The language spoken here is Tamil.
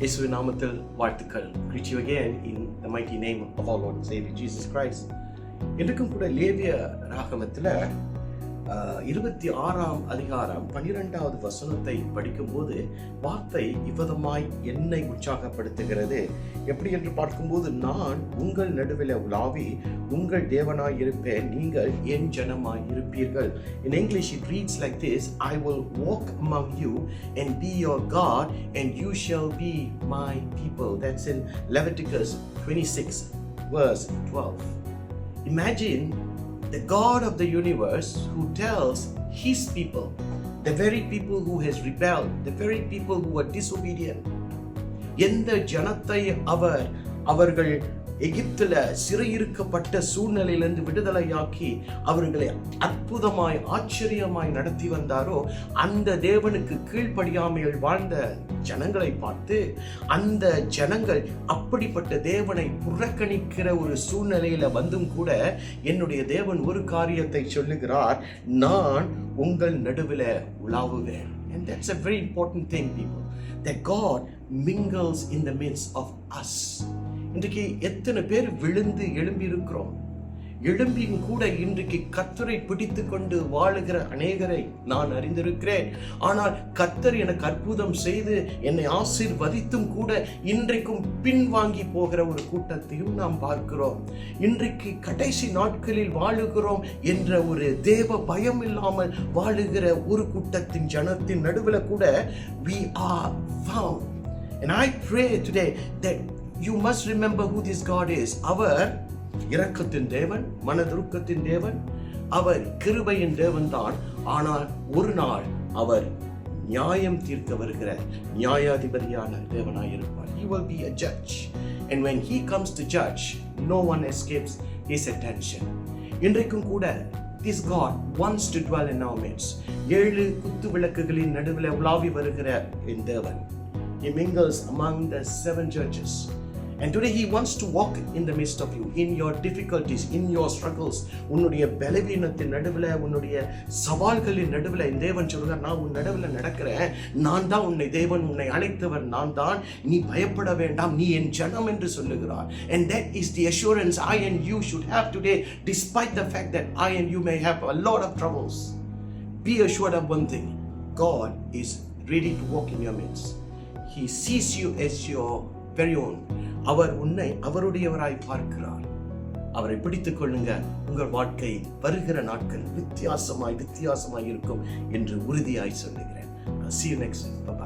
இயேசுவின் நாமத்தில் வாழ்த்துக்கள். Greet you again in the mighty name of our Lord and Savior Jesus Christ. இன்றைக்கும் கூட லேவிய ராகமத்தில் 26ஆம் அதிகாரம் 12வது வசனத்தை படிக்கும்போது வார்த்தை இவ்விதமாய் என்னை உற்சாகப்படுத்துகிறது. எப்படி என்று பார்க்கும்போது, நான் உங்கள் நடுவில் உலாவி உங்கள் தேவனாய் இருப்பேன், நீங்கள் என் ஜனமாய் இருப்பீர்கள். In English it reads like this: I will walk among you and be your God and you shall be my people. That's in Leviticus 26 verse 12. Imagine the God of the universe who tells his people, the very people who has rebelled, the very people who are disobedient, எந்த ஜனத்தை அவர்கள் எகிப்துல சிறையிருக்கப்பட்ட சூழ்நிலையிலிருந்து விடுதலையாக்கி அவர்களை அற்புதமாய் ஆச்சரியமாய் நடத்தி வந்தாரோ, அந்த தேவனுக்கு கீழ்ப்படியாமல் வாழ்ந்த ஜனங்களை பார்த்து அந்த ஜனங்கள் அப்படிப்பட்ட தேவனை புறக்கணிக்கிற ஒரு சூழ்நிலையில வந்தும் கூட என்னுடைய தேவன் ஒரு காரியத்தை சொல்லுகிறார்: நான் உங்கள் நடுவில் உலாவுவேன். And that's a very important thing, people, that God mingles in the midst of us. இன்றைக்கு எத்தனை பேர் விழுந்து எழும்பி இருக்கிறோம். எழும்பியும் கூட இன்றைக்கு கர்த்தரை பிடித்து கொண்டு வாழுகிற அநேகரை நான் அறிந்திருக்கிறேன். ஆனால் கர்த்தர் எனக்கு அற்புதம் செய்து என்னை ஆசீர்வதித்தும் கூட இன்றைக்கும் பின்வாங்கி போகிற ஒரு கூட்டத்தையும் நாம் பார்க்கிறோம். இன்றைக்கு கடைசி நாட்களில் வாழுகிறோம் என்ற ஒரு தேவ பயம் இல்லாமல் வாழுகிற ஒரு கூட்டத்தின் ஜனத்தின் நடுவில் கூட we are found. And I pray today that you must remember who this God is. அவர் இரக்கத்தின் தேவன், மனதுருக்கத்தின் தேவன், அவர் கிருபையின் தேவன் தான். ஆனால் ஒரு நாள் அவர் நியாயம் தீர்க்க வருகிற நியாயாதிபதியான தேவனாய் இருப்பார். He will be a judge, and when he comes to judge, no one escapes his attention. இன்றைக்கும் கூட this God wants to dwell in our midst. 7 குத்து விளக்குகளின் நடுவில் உலாவி வருகிற என் தேவன். He mingles among the 7 churches. And today he wants to walk in the midst of you, in your difficulties, in your struggles. உன்னுடைய பலவீனத்தின் நடுவில், உன்னுடைய சவால்களின் நடுவில் இந்த தேவன் சொல்கிறார்: நான் உன் நடுவில் நடக்கிறேன், நான் தான் உன்னை தேவன், உன்னை அழைத்தவர் நான் தான், நீ பயப்பட வேண்டாம், நீ என் ஜனம் என்று சொல்லுகிறார். And that is the assurance I and you should have today, despite the fact that I and you may have a lot of troubles. Be assured of one thing: God is ready to walk in your midst. He sees you as your very own. அவர் உன்னை அவருடையவராய் பார்க்கிறார். அவரை பிடித்துக் கொள்ளுங்க. உங்கள் வாழ்க்கை வருகிற நாட்கள் வித்தியாசமாய் இருக்கும் என்று உறுதியாய் சொல்லுகிறேன். See you next week. Bye.